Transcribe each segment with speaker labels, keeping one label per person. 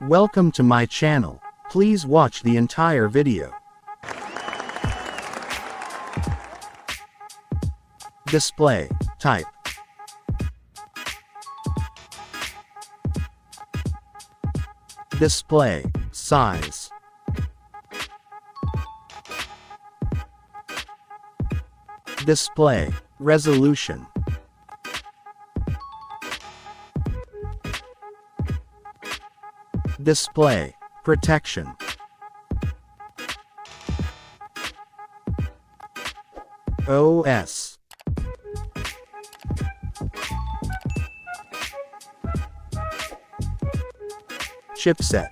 Speaker 1: Welcome to my channel. Please watch the entire video. Display type. Display size. Display resolution. Display protection. OS. Chipset.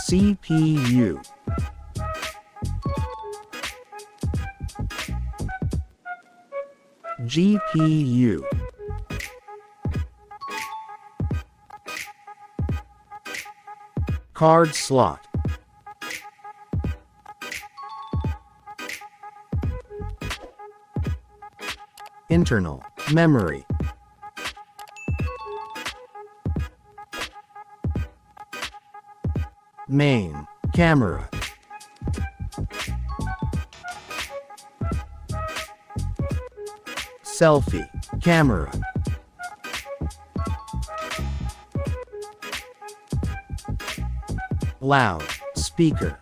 Speaker 1: CPU. GPU. Card slot. Internal memory. Main camera. Selfie camera. Loud speaker.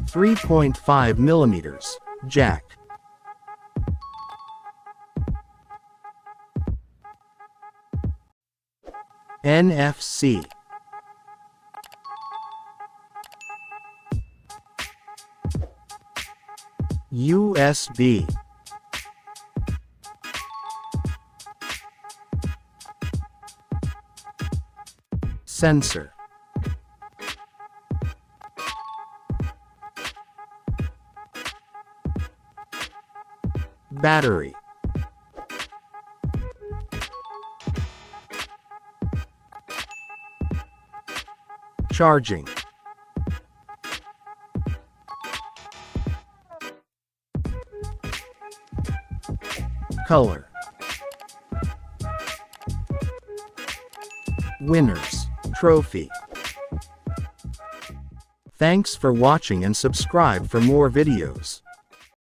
Speaker 1: .5mm jack. NFC. USB. Sensor. Battery. Charging. Color. Winners trophy. Thanks for watching and subscribe for more videos.